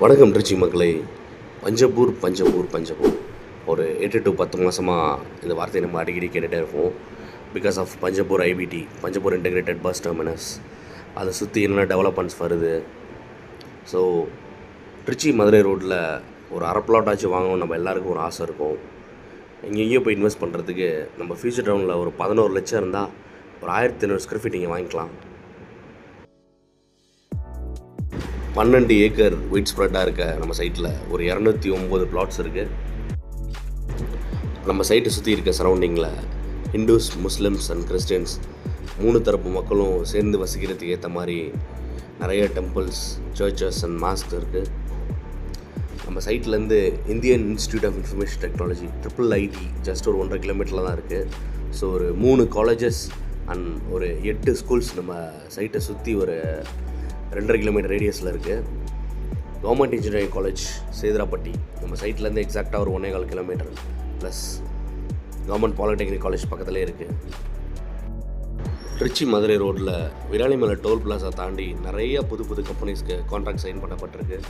வணக்கம் திருச்சி மக்களே. பஞ்சப்பூர் பஞ்சப்பூர் பஞ்சப்பூர் ஒரு 8 to 10 மாதமாக இந்த வார்த்தையை நம்ம அடிக்கடி கேட்டுகிட்டே இருப்போம். Because of Panjappur IBT, Panjappur integrated bus terminus, அதை சுற்றி என்னென்ன டெவலப்மெண்ட்ஸ் வருது. ஸோ திருச்சி மதுரை ரோட்டில் ஒரு அரை பிளாட்டாச்சும் வாங்கணும், நம்ம எல்லாருக்கும் ஒரு ஆசை இருக்கும். எங்கேயும் போய் இன்வெஸ்ட் பண்ணுறதுக்கு நம்ம ஃபியூச்சர் டவுனில் ஒரு 11 லட்சம் இருந்தால் ஒரு 1500 ஸ்கொயர் ஃபீட் இங்கே வாங்கிக்கலாம். 12 ஏக்கர் ஒயிட் ஸ்ப்ரெட்டாக இருக்க நம்ம சைட்டில் ஒரு 209 பிளாட்ஸ் இருக்குது. நம்ம சைட்டை சுற்றி இருக்க சரௌண்டிங்கில் ஹிந்துஸ், முஸ்லிம்ஸ் அண்ட் கிறிஸ்டியன்ஸ் 3 தரப்பு மக்களும் சேர்ந்து வசிக்கிறதுக்கு ஏற்ற மாதிரி நிறைய டெம்பிள்ஸ், சர்ச்சஸ் அண்ட் மாஸ்க் இருக்குது. நம்ம சைட்லேருந்து Indian institute of information technology IIIT just ஒரு 1.5 கிலோமீட்டரில் தான் இருக்குது. ஸோ ஒரு 3 காலேஜஸ் அண்ட் ஒரு 8 ஸ்கூல்ஸ் நம்ம சைட்டை சுற்றி ஒரு 2.5 கிலோமீட்டர் ரேடியஸில் இருக்குது. கவர்மெண்ட் இன்ஜினியரிங் காலேஜ் சேதுராப்பட்டி நம்ம சைட்லேருந்து எக்ஸாக்டாக ஒரு 1.25 kilometre, plus government polytechnic college பக்கத்துலேயே இருக்குது. திருச்சி மதுரை ரோட்டில் விராலிமலை டோல் பிளாஸா தாண்டி நிறைய புது கம்பெனிஸ்க்கு கான்ட்ராக்ட் சைன் பண்ணப்பட்டிருக்கு.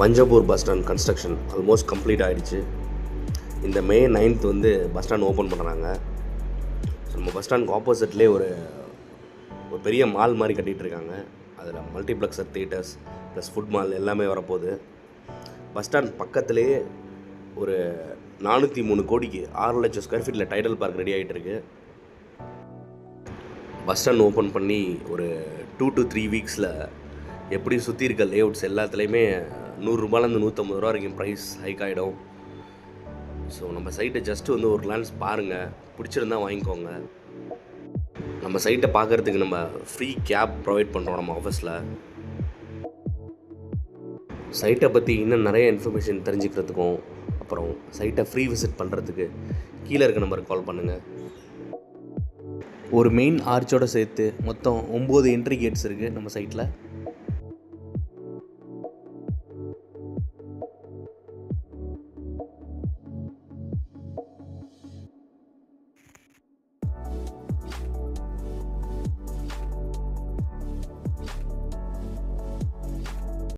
Panjappur bus stand construction almost complete ஆகிடுச்சு. இந்த May 9th bus stand open பண்ணுறாங்க. ஸோ நம்ம பஸ் ஸ்டாண்டுக்கு ஆப்போசிட்லேயே ஒரு பெரிய மால் மாதிரி கட்டிகிட்டு இருக்காங்க. அதில் multiplexer, theatres plus food mall எல்லாமே வரப்போகுது. பஸ் ஸ்டாண்ட் பக்கத்துலேயே ஒரு 403 கோடிக்கு 6 லட்சம் ஸ்கொயர் ஃபீட்டில் டைடல் பார்க் ரெடி ஆகிட்டு இருக்கு. பஸ் ஸ்டாண்ட் ஓப்பன் பண்ணி ஒரு 2 to 3 வீக்ஸில் எப்படி சுற்றி இருக்க லேஅவுட்ஸ் எல்லாத்துலேயுமே 100 ரூபாயிலேருந்து 150 ரூபா வரைக்கும் ப்ரைஸ் ஹைக் ஆகிடும். ஸோ நம்ம சைட்டை ஜஸ்ட்டு ஒரு கிளான்ஸ் பாருங்கள், பிடிச்சிருந்தா வாங்கிக்கோங்க. நம்ம சைட்டை பார்க்குறதுக்கு நம்ம ஃப்ரீ கேப் ப்ரொவைட் பண்ணுறோம் நம்ம ஆஃபீஸில். சைட்டை பற்றி இன்னும் நிறைய இன்ஃபர்மேஷன் தெரிஞ்சுக்கிறதுக்கும் அப்புறம் சைட்டை ஃப்ரீ விசிட் பண்ணுறதுக்கு கீழே இருக்க நம்பருக்கு கால் பண்ணுங்கள். ஒரு மெயின் ஆர்ச்சோடு சேர்த்து மொத்தம் 9 என்ட்ரி கேட்ஸ் இருக்குது நம்ம சைட்டில்.